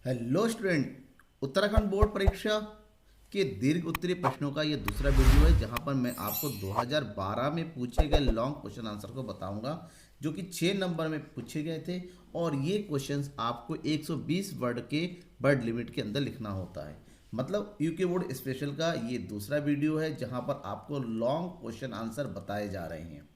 Hello student, Uttarakhand board परीक्षा के दीर्घ उत्तरीय प्रश्नों का ये दूसरा वीडियो है जहां पर मैं आपको 2012 में पूछे गए लॉन्ग क्वेश्चन आंसर को बताऊंगा जो कि 6 नंबर में पूछे गए थे। और ये क्वेश्चंस आपको 120 वर्ड के वर्ड लिमिट के अंदर लिखना होता है। मतलब यूके बोर्ड स्पेशल का ये दूसरा वीडियो है जहां पर आपको लॉन्ग क्वेश्चन आंसर बताए जा रहे हैं।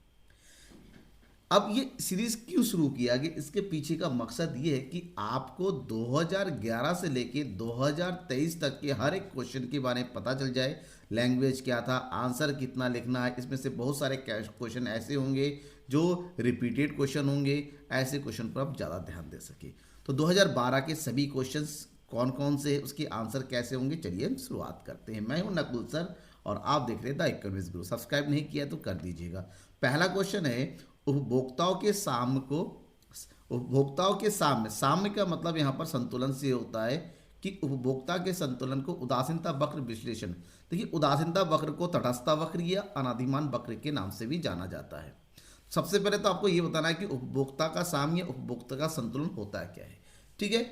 अब ये सीरीज क्यों शुरू किया गया, इसके पीछे का मकसद ये है कि आपको 2011 से लेके 2023 तक के हर एक क्वेश्चन के बारे में पता चल जाए। लैंग्वेज क्या था, आंसर कितना लिखना है, इसमें से बहुत सारे क्वेश्चन ऐसे होंगे जो रिपीटेड क्वेश्चन होंगे। ऐसे क्वेश्चन पर आप ज़्यादा ध्यान दे सके। तो 2012 के सभी क्वेश्चंस कौन कौन से, उसके आंसर कैसे होंगे, चलिए हम शुरुआत करते हैं। मैं हूं नकुल सर और आप देख रहे हैं द इकोनॉमिक्स गुरु। सब्सक्राइब नहीं किया तो कर दीजिएगा। पहला क्वेश्चन है, उपभोक्ताओं के साम्य को, उपभोक्ताओं के साम्य, साम्य का मतलब यहाँ पर संतुलन से होता है कि उपभोक्ता के संतुलन को उदासीनता वक्र विश्लेषण। देखिए, उदासीनता वक्र को तटस्थता वक्र या अनादिमान वक्र के नाम से भी जाना जाता है। सबसे पहले तो आपको ये बताना है कि उपभोक्ता का साम्य, उपभोक्ता का संतुलन होता है क्या है। ठीक है,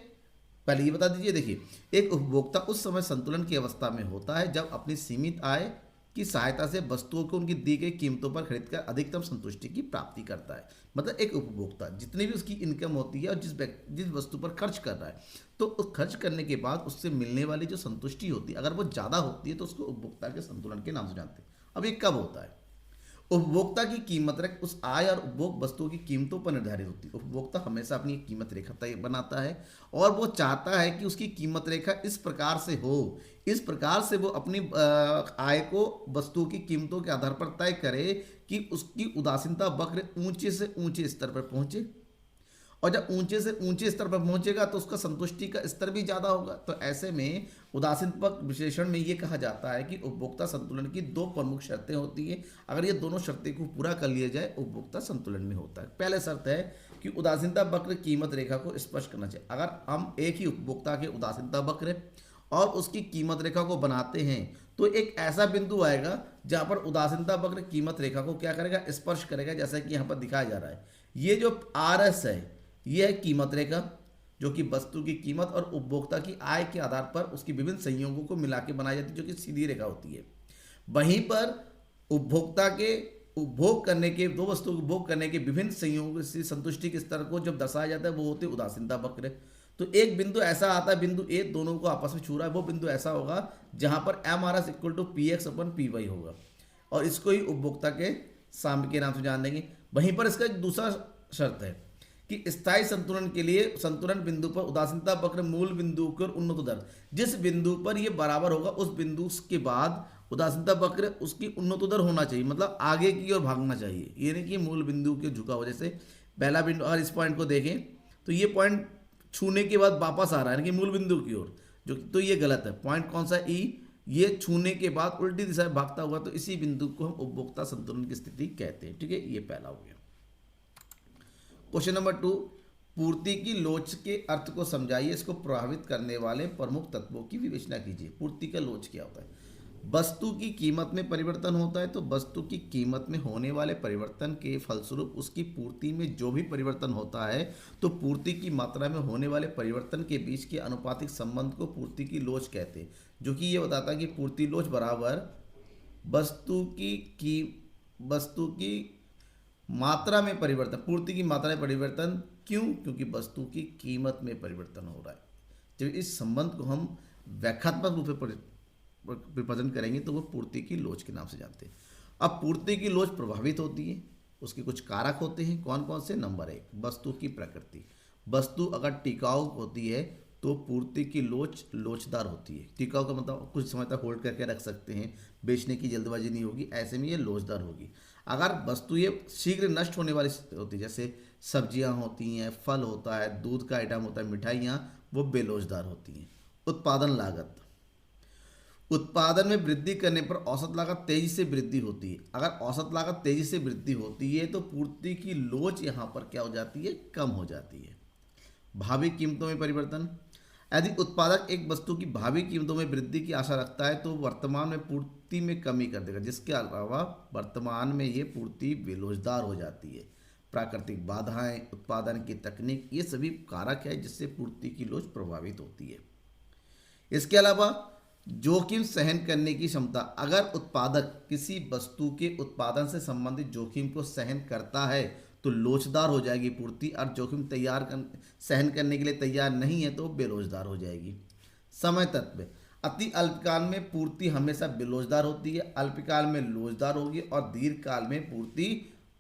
पहले ये बता दीजिए। देखिए, एक उपभोक्ता उस समय संतुलन की अवस्था में होता है जब अपनी सीमित आय की सहायता से वस्तुओं को उनकी दी गई कीमतों पर खरीदकर अधिकतम संतुष्टि की प्राप्ति करता है। मतलब एक उपभोक्ता जितनी भी उसकी इनकम होती है और जिस वस्तु पर खर्च कर रहा है, तो उस खर्च करने के बाद उससे मिलने वाली जो संतुष्टि होती है, अगर वो ज़्यादा होती है तो उसको उपभोक्ता के संतुलन के नाम से जानते हैं। अब ये कब होता है? उपभोक्ता की कीमत रेखा उस आय और उपभोग वस्तुओं की कीमतों पर निर्धारित होती है। उपभोक्ता हमेशा अपनी एक कीमत रेखा तय बनाता है और वो चाहता है कि उसकी कीमत रेखा इस प्रकार से हो, इस प्रकार से वो अपनी आय को वस्तुओं की कीमतों के आधार पर तय करे कि उसकी उदासीनता वक्र ऊंचे से ऊंचे स्तर पर पहुंचे। और जब ऊंचे से ऊंचे स्तर पर पहुंचेगा तो उसका संतुष्टि का स्तर भी ज़्यादा होगा। तो ऐसे में उदासीनता विश्लेषण में ये कहा जाता है कि उपभोक्ता संतुलन की दो प्रमुख शर्तें होती हैं। अगर ये दोनों शर्तें को पूरा कर लिया जाए, उपभोक्ता संतुलन में होता है। पहले शर्त है कि उदासीनता वक्र कीमत रेखा को स्पर्श करना चाहिए। अगर हम एक ही उपभोक्ता के उदासीनता वक्र और उसकी कीमत रेखा को बनाते हैं तो एक ऐसा बिंदु आएगा जहां पर उदासीनता वक्र कीमत रेखा को क्या करेगा, स्पर्श करेगा। जैसा कि यहाँ पर दिखाया जा रहा है, ये जो RS है यह है कीमत रेखा, जो कि वस्तु की कीमत और उपभोक्ता की आय के आधार पर उसकी विभिन्न संयोगों को मिला के बनाई जाती है, जो कि सीधी रेखा होती है। वहीं पर उपभोक्ता के उपभोग करने के, दो वस्तुओं को उपभोग करने के विभिन्न संयोगों से संतुष्टि के स्तर को जब दर्शाया जाता है वो होते उदासीनता वक्र। तो एक बिंदु ऐसा आता है, बिंदु ए दोनों को आपस में छू रहा है, वो बिंदु ऐसा होगा जहां पर MRS इक्वल टू PX/PY होगा और इसको ही उपभोक्ता के साम्य के नाम से जान देंगे। वहीं पर इसका एक दूसरा शर्त है कि स्थायी संतुलन के लिए संतुलन बिंदु पर उदासीनता वक्र मूल बिंदु की ओर उन्नत दर, जिस बिंदु पर ये बराबर होगा उस बिंदु के बाद उदासीनता वक्र उसकी उन्नत दर होना चाहिए, मतलब आगे की ओर भागना चाहिए। ये नहीं कि मूल बिंदु के झुका हो। जैसे पहला बिंदु, अगर इस पॉइंट को देखें तो ये पॉइंट छूने के बाद वापस आ रहा है, यानी कि मूल बिंदु की ओर, जो तो ये गलत है। पॉइंट कौन सा, ई, ये छूने के बाद उल्टी दिशा में भागता हुआ, तो इसी बिंदु को हम उपभोक्ता संतुलन की स्थिति कहते हैं। ठीक है, ये पहला हो गया। क्वेश्चन नंबर 2, पूर्ति की लोच के अर्थ को समझाइए, इसको प्रभावित करने वाले प्रमुख तत्वों की विवेचना कीजिए। पूर्ति का लोच क्या होता है? वस्तु की कीमत में परिवर्तन होता है, तो वस्तु की कीमत में होने वाले परिवर्तन के फलस्वरूप उसकी पूर्ति में जो भी परिवर्तन होता है, तो पूर्ति की मात्रा में होने वाले परिवर्तन के बीच के अनुपातिक संबंध को पूर्ति की लोच कहते हैं, जो कि ये बताता है कि पूर्ति लोच बराबर वस्तु की मात्रा में परिवर्तन, पूर्ति की मात्रा में परिवर्तन। क्यों? क्योंकि वस्तु की कीमत में परिवर्तन हो रहा है। जब इस संबंध को हम व्याख्यात्मक रूप से रिप्रेजेंट करेंगे तो वो पूर्ति की लोच के नाम से जानते हैं। अब पूर्ति की लोच प्रभावित होती है, उसके कुछ कारक होते हैं। कौन कौन से? नंबर 1, वस्तु की प्रकृति। वस्तु अगर टिकाऊ होती है तो पूर्ति की लोच लोचदार होती है। टिकाऊ का मतलब कुछ समय तक होल्ड करके रख सकते हैं, बेचने की जल्दबाजी नहीं होगी, ऐसे में ये लोचदार होगी। अगर वस्तु ये शीघ्र नष्ट होने वाली होती है, जैसे सब्जियां होती हैं, फल होता है, दूध का आइटम होता है, मिठाइयाँ, वो बेलोचदार होती हैं। उत्पादन लागत, उत्पादन में वृद्धि करने पर औसत लागत तेजी से वृद्धि होती है। अगर औसत लागत तेजी से वृद्धि होती है तो पूर्ति की लोच यहाँ पर क्या हो जाती है? कम हो जाती है। भावी कीमतों में परिवर्तन, यदि उत्पादक एक वस्तु की भावी कीमतों में वृद्धि की आशा रखता है तो वर्तमान में पूर्ति में कमी कर देगा, जिसके अलावा वर्तमान में ये पूर्ति बेलोचदार हो जाती है। प्राकृतिक बाधाएं, उत्पादन की तकनीक, ये सभी कारक है जिससे पूर्ति की लोच प्रभावित होती है। इसके अलावा जोखिम सहन करने की क्षमता, अगर उत्पादक किसी वस्तु के उत्पादन से संबंधित जोखिम को सहन करता है तो लोचदार हो जाएगी पूर्ति, और जोखिम सहन करने के लिए तैयार नहीं है तो बेरोजगार हो जाएगी। समय तत्व, अति अल्पकाल में पूर्ति हमेशा बेरोजगार होती है, अल्पकाल में लोचदार होगी, और दीर्घकाल में पूर्ति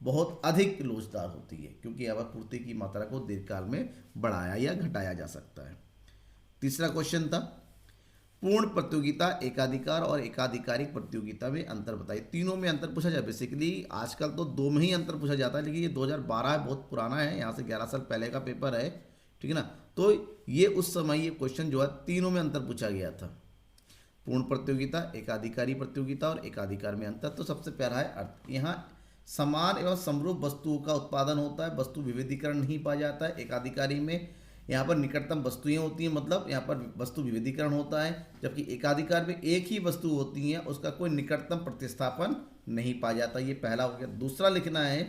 बहुत अधिक लोचदार होती है, क्योंकि अब पूर्ति की मात्रा को दीर्घकाल में बढ़ाया या घटाया जा सकता है। तीसरा क्वेश्चन था पूर्ण प्रतियोगिता, एकाधिकार और एकाधिकारिक प्रतियोगिता में अंतर बताइए। तीनों में अंतर पूछा जाए। बेसिकली आजकल तो दो में ही अंतर पूछा जाता है, लेकिन ये 2012 है, बहुत पुराना है, यहाँ से 11 साल पहले का पेपर है, ठीक है ना। तो ये उस समय ये क्वेश्चन जो है तीनों में अंतर पूछा गया था। पूर्ण प्रतियोगिता, एकाधिकारी प्रतियोगिता और एकाधिकार में अंतर। तो सबसे पहला है अर्थ, यहाँ समान एवं समरूप वस्तुओं का उत्पादन होता है, वस्तु विविधीकरण नहीं पाया जाता है। एकाधिकारी में यहाँ पर निकटतम वस्तुएं होती हैं, मतलब यहाँ पर वस्तु विविधीकरण होता है, जबकि एकाधिकार में एक ही वस्तु होती है, उसका कोई निकटतम प्रतिस्थापन नहीं पाया जाता। ये पहला हो गया। दूसरा लिखना है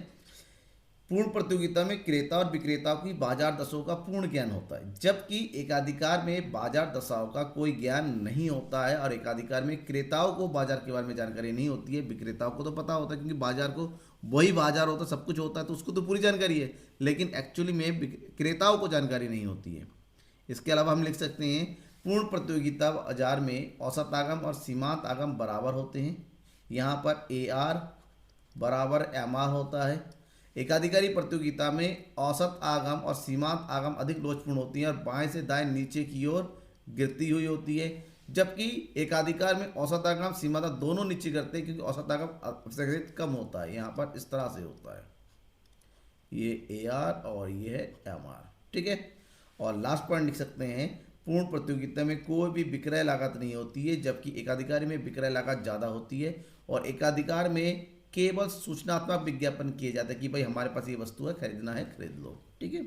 पूर्ण प्रतियोगिता में क्रेता और विक्रेताओं की बाजार दशाओं का पूर्ण ज्ञान होता है, जबकि एकाधिकार में बाजार दशाओं का कोई ज्ञान नहीं होता है, और एकाधिकार में क्रेताओं को बाजार के बारे में जानकारी नहीं होती है। विक्रेताओं को तो पता होता है, क्योंकि बाजार को वही बाजार होता है, सब कुछ होता है, तो उसको तो पूरी जानकारी है, लेकिन एक्चुअली में क्रेताओं को जानकारी नहीं होती है। इसके अलावा हम लिख सकते हैं पूर्ण प्रतियोगिता बाजार में औसत आगम और सीमांत आगम बराबर होते हैं। यहाँ पर AR बराबर MR होता है। एकाधिकारी प्रतियोगिता में औसत आगम और सीमांत आगम अधिक लोचपूर्ण होती हैं और बाएं से दाएं नीचे की ओर गिरती हुई होती है, जबकि एकाधिकार में औसत आगम सीमांत दोनों नीचे गिरते हैं, क्योंकि औसत आगम अपेक्षाकृत कम होता है। यहाँ पर इस तरह से होता है, ये AR और ये है MR, ठीक है। और लास्ट पॉइंट लिख सकते हैं पूर्ण प्रतियोगिता में कोई भी विक्रय लागत नहीं होती है, जबकि एकाधिकारी में विक्रय लागत ज़्यादा होती है, और एकाधिकार में केवल सूचनात्मक विज्ञापन किए जाते हैं कि भाई हमारे पास ये वस्तु है, खरीदना है खरीद लो, ठीक है।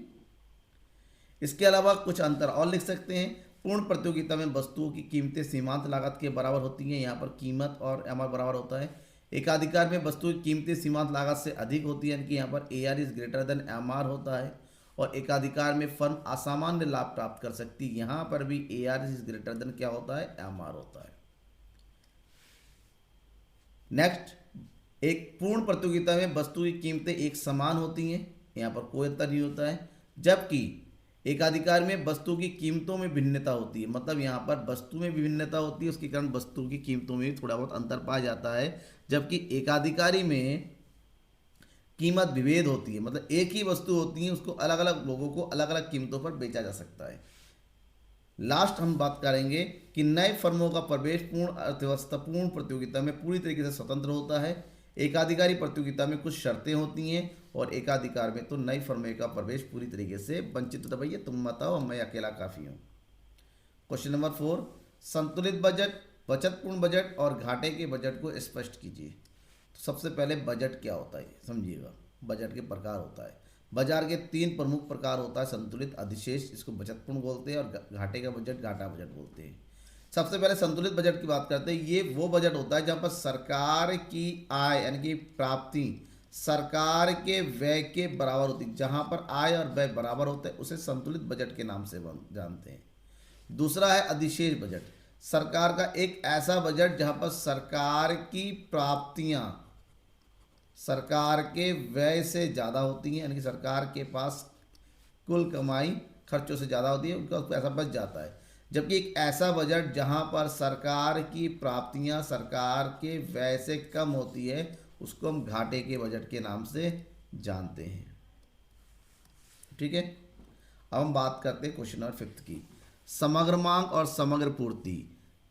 इसके अलावा कुछ अंतर और लिख सकते हैं। पूर्ण प्रतियोगिता में वस्तुओं की कीमतें सीमांत लागत के बराबर होती हैं, यहाँ पर कीमत और MR बराबर होता है। एकाधिकार में वस्तुओं की कीमतें सीमांत लागत से अधिक होती है, यानी कि यहाँ पर AR is greater than MR होता है, और एकाधिकार में फर्म असामान्य लाभ प्राप्त कर सकती है, यहाँ पर भी AR इज ग्रेटर देन क्या होता है, MR होता है। नेक्स्ट, एक पूर्ण प्रतियोगिता में वस्तु की कीमतें एक समान होती हैं, यहाँ पर कोई अंतर नहीं होता है, जबकि एकाधिकार में वस्तु की कीमतों में भिन्नता होती है, मतलब यहाँ पर वस्तु में विभिन्नता होती है, उसके कारण वस्तु की कीमतों में भी थोड़ा बहुत अंतर पाया जाता है, जबकि एकाधिकारी में कीमत विभेद होती है, मतलब एक ही वस्तु होती है, उसको अलग अलग लोगों को अलग अलग कीमतों पर बेचा जा सकता है। लास्ट हम बात करेंगे कि नए फर्मों का प्रवेश पूर्ण अर्थव्यवस्था पूर्ण प्रतियोगिता में पूरी तरीके से स्वतंत्र होता है। एकाधिकारी प्रतियोगिता में कुछ शर्तें होती हैं, और एकाधिकार में तो नई फर्में का प्रवेश पूरी तरीके से वंचित होता है। भैया तुम बताओ, मैं अकेला काफ़ी हूँ। क्वेश्चन नंबर 4, संतुलित बजट, बचतपूर्ण बजट और घाटे के बजट को स्पष्ट कीजिए। तो सबसे पहले बजट क्या होता है समझिएगा। बजट के प्रकार होता है, बाजार के 3 प्रमुख प्रकार होता है। संतुलित, अधिशेष, इसको बचतपूर्ण बोलते हैं, और घाटे का बजट घाटा बजट बोलते हैं। सबसे पहले संतुलित बजट की बात करते हैं। ये वो बजट होता है जहाँ पर सरकार की आय यानी कि प्राप्ति सरकार के व्यय के बराबर होती है। जहाँ पर आय और व्यय बराबर होते हैं उसे संतुलित बजट के नाम से जानते हैं। दूसरा है अधिशेष बजट, सरकार का एक ऐसा बजट जहाँ पर सरकार की प्राप्तियाँ सरकार के व्यय से ज़्यादा होती हैं, यानी कि सरकार के पास कुल कमाई खर्चों से ज़्यादा होती है, उनका पैसा बच जाता है। जबकि एक ऐसा बजट जहां पर सरकार की प्राप्तियां सरकार के व्यय से कम होती है उसको हम घाटे के बजट के नाम से जानते हैं, ठीक है। अब हम बात करते हैं क्वेश्चन नंबर 5 की, समग्र मांग और समग्र पूर्ति,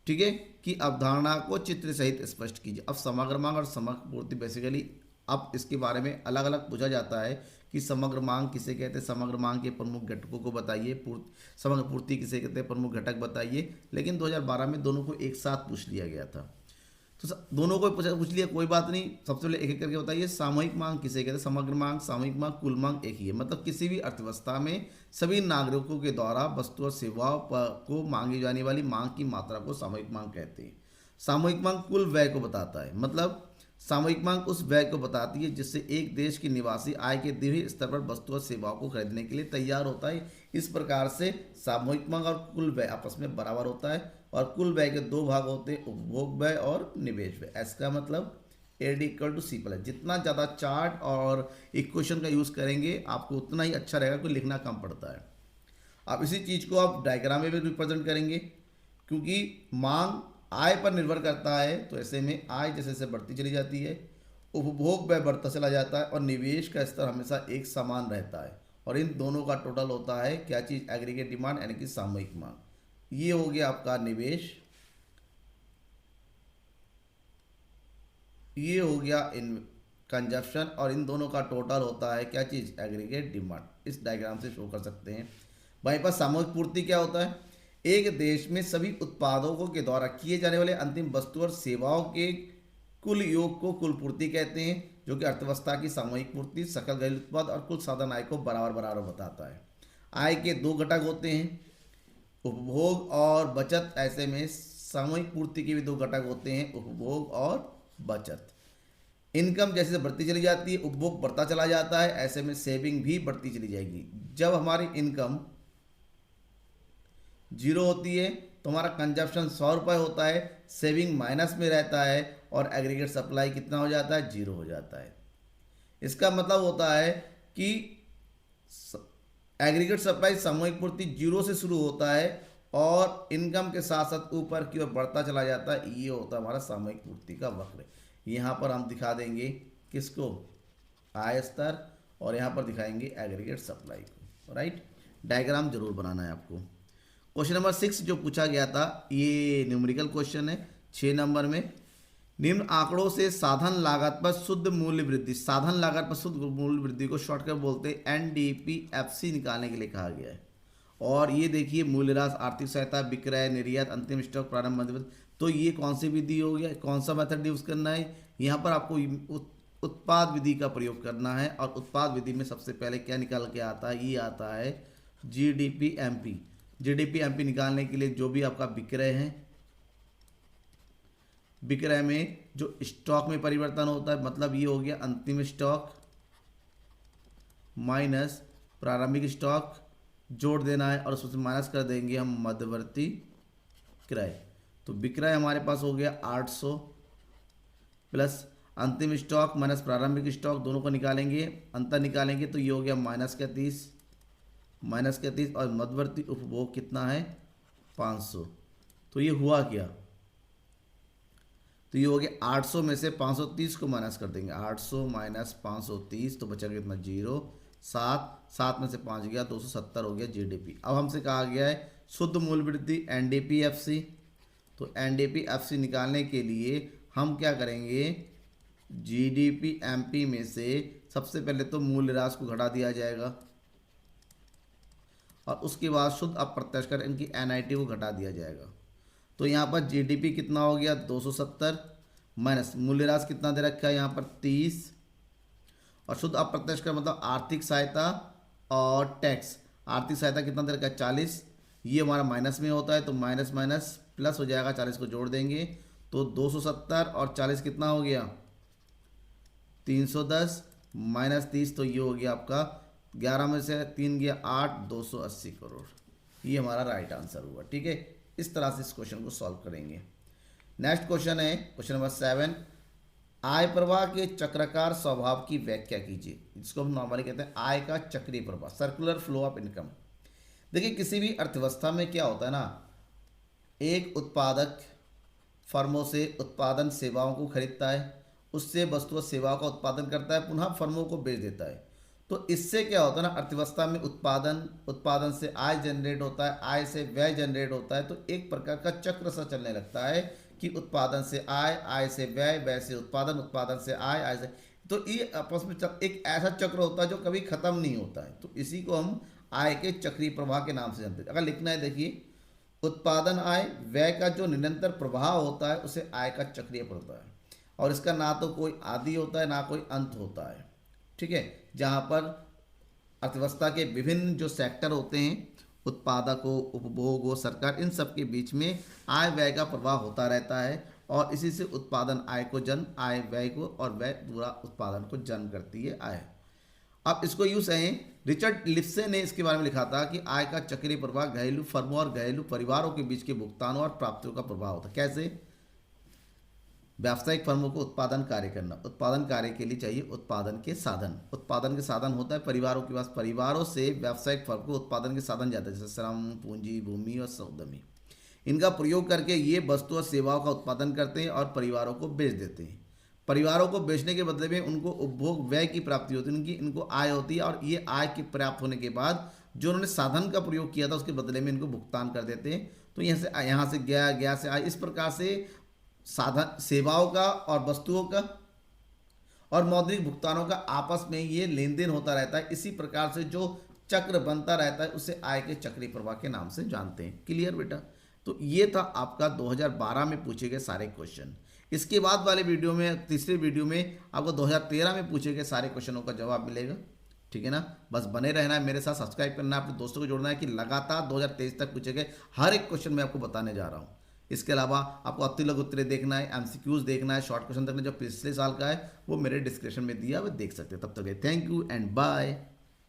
ठीक है, की अवधारणा को चित्र सहित स्पष्ट कीजिए। अब समग्र मांग और समग्र पूर्ति बेसिकली अब इसके बारे में अलग अलग पूछा जाता है कि समग्र मांग किसे कहते हैं, समग्र मांग के प्रमुख घटकों को बताइए, समग्र पूर्ति किसे कहते हैं, प्रमुख घटक बताइए। लेकिन 2012 में दोनों को एक साथ पूछ लिया गया था, तो दोनों को पूछ लिया, कोई बात नहीं। सबसे पहले एक एक करके बताइए। सामूहिक मांग किसे कहते हैं, समग्र मांग, सामूहिक मांग, कुल मांग एक ही है, मतलब किसी भी अर्थव्यवस्था में सभी नागरिकों के द्वारा वस्तु और सेवाओं को मांगी जाने वाली मांग की मात्रा को सामूहिक मांग कहते हैं। सामूहिक मांग कुल व्यय को बताता है, मतलब सामूहिक मांग उस व्यय को बताती है जिससे एक देश के निवासी आय के विभिन्न स्तर पर वस्तु और सेवाओं को खरीदने के लिए तैयार होता है। इस प्रकार से सामूहिक मांग और कुल व्यय आपस में बराबर होता है और कुल व्यय के दो भाग होते हैं, उपभोग व्यय और निवेश व्यय। इसका मतलब AD equal to C plus. जितना ज़्यादा चार्ट और इक्वेशन का यूज़ करेंगे आपको उतना ही अच्छा रहेगा, क्योंकि लिखना कम पड़ता है। आप इसी चीज़ को आप डायग्राम में भी रिप्रेजेंट करेंगे, क्योंकि मांग आय पर निर्भर करता है, तो ऐसे में आय जैसे जैसे बढ़ती चली जाती है, उपभोग व्यय बढ़ता चला जाता है और निवेश का स्तर हमेशा एक समान रहता है। और इन दोनों का टोटल होता है क्या चीज़, एग्रीगेट डिमांड यानी कि सामूहिक मांग। ये हो गया आपका निवेश, ये हो गया इन कंजप्शन, और इन दोनों का टोटल होता है क्या चीज़, एग्रीगेट डिमांड। इस डायग्राम से शो कर सकते हैं। वहीं पर सामूहिक पूर्ति क्या होता है, एक देश में सभी उत्पादकों के द्वारा किए जाने वाले अंतिम वस्तु और सेवाओं के कुल योग को कुल पूर्ति कहते हैं, जो कि अर्थव्यवस्था की सामूहिक पूर्ति सकल घरेलू उत्पाद और कुल साधन आय को बराबर बराबर बताता है। आय के दो घटक होते हैं, उपभोग और बचत। ऐसे में सामूहिक पूर्ति के भी दो घटक होते हैं, उपभोग और बचत। इनकम जैसे जैसे बढ़ती चली जाती है, उपभोग बढ़ता चला जाता है, ऐसे में सेविंग भी बढ़ती चली जाएगी। जब हमारी इनकम जीरो होती है तो हमारा कंजप्शन 100 रुपये होता है, सेविंग माइनस में रहता है और एग्रीगेट सप्लाई कितना हो जाता है, जीरो हो जाता है। इसका मतलब होता है कि एग्रीगेट सप्लाई सामूहिक पूर्ति जीरो से शुरू होता है और इनकम के साथ साथ ऊपर की ओर बढ़ता चला जाता है। ये होता है हमारा सामूहिक पूर्ति का वक्र। यहाँ पर हम दिखा देंगे किसको, आय स्तर, और यहाँ पर दिखाएंगे एग्रीगेट सप्लाई को। राइट, डायग्राम जरूर बनाना है आपको। क्वेश्चन नंबर 6 जो पूछा गया था, ये न्यूमेरिकल क्वेश्चन है 6 नंबर में। निम्न आंकड़ों से साधन लागत पर शुद्ध मूल्य वृद्धि, साधन लागत पर शुद्ध मूल्य वृद्धि को शॉर्टकट बोलते हैं एनडीपीएफसी, निकालने के लिए कहा गया है। और ये देखिए मूल्यह्रास, आर्थिक सहायता, विक्रय, निर्यात, अंतिम स्टॉक, प्रारंभ, मध्यवर्ती। तो ये कौन सी विधि हो गया, कौन सा मेथड यूज करना है, यहाँ पर आपको उत्पाद विधि का प्रयोग करना है। और उत्पाद विधि में सबसे पहले क्या निकाल के आता है, ये आता है जीडीपीएमपी। जीडीपीएमपी निकालने के लिए जो भी आपका विक्रय है, विक्रय में जो स्टॉक में परिवर्तन होता है, मतलब ये हो गया अंतिम स्टॉक माइनस प्रारंभिक स्टॉक, जोड़ देना है और उसमें माइनस कर देंगे हम मध्यवर्ती क्रय। तो विक्रय हमारे पास हो गया 800 प्लस अंतिम स्टॉक माइनस प्रारंभिक स्टॉक, दोनों को निकालेंगे, अंतर निकालेंगे तो ये हो गया माइनस का 30 और मध्यवर्ती उपभोग कितना है 500। तो ये हुआ क्या, तो ये हो गया 800 में से 530 को माइनस कर देंगे, 800 माइनस 530 तो बचा कितना 0, 7 में से 5 गया 270 हो गया जीडीपी। अब हमसे कहा गया है शुद्ध मूल्य वृद्धि एनडीपीएफसी। तो एनडीपीएफसी निकालने के लिए हम क्या करेंगे, जीडीपीएमपी में से सबसे पहले तो मूल्यह्रास को घटा दिया जाएगा और उसके बाद शुद्ध अप्रत्यक्ष कर इनकी एनआईटी को घटा दिया जाएगा। तो यहाँ पर जीडीपी कितना हो गया 270 माइनस मूल्यह्रास कितना दे रखा है यहाँ पर 30 और शुद्ध अप्रत्यक्ष कर मतलब आर्थिक सहायता और टैक्स, आर्थिक सहायता कितना दे रखा है 40, ये हमारा माइनस में होता है तो माइनस माइनस प्लस हो जाएगा, 40 को जोड़ देंगे तो 270 और 40 कितना हो गया 310 माइनस 30, तो ये हो गया आपका 11 में से 3 गया 8, 280 करोड़। ये हमारा राइट आंसर हुआ। ठीक है, इस तरह से इस क्वेश्चन को सॉल्व करेंगे। नेक्स्ट क्वेश्चन है क्वेश्चन नंबर 7, आय प्रवाह के चक्राकार स्वभाव की व्याख्या कीजिए, जिसको हम नॉर्मली कहते हैं आय का चक्रीय प्रवाह, सर्कुलर फ्लो ऑफ इनकम। देखिए किसी भी अर्थव्यवस्था में क्या होता है ना, एक उत्पादक फर्मों से उत्पादन सेवाओं को खरीदता है, उससे वस्तु और सेवाओं का उत्पादन करता है, पुनः फर्मों को बेच देता है। तो इससे क्या होता है ना, अर्थव्यवस्था में उत्पादन से आय जनरेट होता है, आय से व्यय जनरेट होता है। तो एक प्रकार का चक्र सा चलने लगता है कि उत्पादन से आय, आय से व्यय, व्यय से उत्पादन, उत्पादन से आय, आय से, तो ये आपस में एक ऐसा चक्र होता है जो कभी खत्म नहीं होता है। तो इसी को हम आय के चक्रीय प्रवाह के नाम से जानते हैं। अगर लिखना है देखिए, उत्पादन आय व्यय का जो निरंतर प्रवाह होता है उसे आय का चक्रीय प्रवाह है, और इसका ना तो कोई आदि होता है ना कोई अंत होता है। ठीक है, जहाँ पर अर्थव्यवस्था के विभिन्न जो सेक्टर होते हैं, उत्पादक हो, उपभोग हो, सरकार, इन सब के बीच में आय व्यय का प्रवाह होता रहता है और इसी से उत्पादन आय को जन्म, आय व्यय को, और व्यय पूरा उत्पादन को जन्म करती है आय। अब इसको यूं कहें, रिचर्ड लिप्से ने इसके बारे में लिखा था कि आय का चक्रीय प्रवाह घरेलू फर्मों और घरेलू परिवारों के बीच के भुगतानों और प्राप्तियों का प्रभाव होता है। कैसे? व्यावसायिक फर्मों को उत्पादन कार्य करना, उत्पादन कार्य के लिए चाहिए उत्पादन के साधन, उत्पादन के साधन होता है परिवारों के पास, परिवारों से व्यावसायिक फर्म को उत्पादन के साधन जाते हैं, जैसे श्रम, पूंजी, भूमि और सौदमी। इनका प्रयोग करके ये वस्तु और सेवाओं का उत्पादन करते हैं और परिवारों को बेच देते हैं। परिवारों को बेचने के बदले में उनको उपभोग व्यय की प्राप्ति होती है, उनकी इनको आय होती है, और ये आय की प्राप्त होने के बाद जो उन्होंने साधन का प्रयोग किया था उसके बदले में इनको भुगतान कर देते हैं। तो यहाँ से गया, गया से आय, इस प्रकार से साधन, सेवाओं का और वस्तुओं का और मौद्रिक भुगतानों का आपस में ये लेन देन होता रहता है। इसी प्रकार से जो चक्र बनता रहता है उसे आय के चक्रीय प्रवाह के नाम से जानते हैं। क्लियर बेटा? तो ये था आपका 2012 में पूछे गए सारे क्वेश्चन। इसके बाद वाले वीडियो में, तीसरे वीडियो में, आपको 2013 में पूछे गए सारे क्वेश्चनों का जवाब मिलेगा। ठीक है ना? बस बने रहना है मेरे साथ, सब्सक्राइब करना है, अपने दोस्तों को जोड़ना है कि लगातार 2023 तक पूछे गए हर एक क्वेश्चन मैं आपको बताने जा रहा हूँ। इसके अलावा आपको अतिलघु उत्तरे देखना है, एमसीक्यूज देखना है, शॉर्ट क्वेश्चन देखना है, जो पिछले साल का है वो मेरे डिस्क्रिप्शन में दिया, वो देख सकते हैं। तब तक थैंक यू एंड बाय।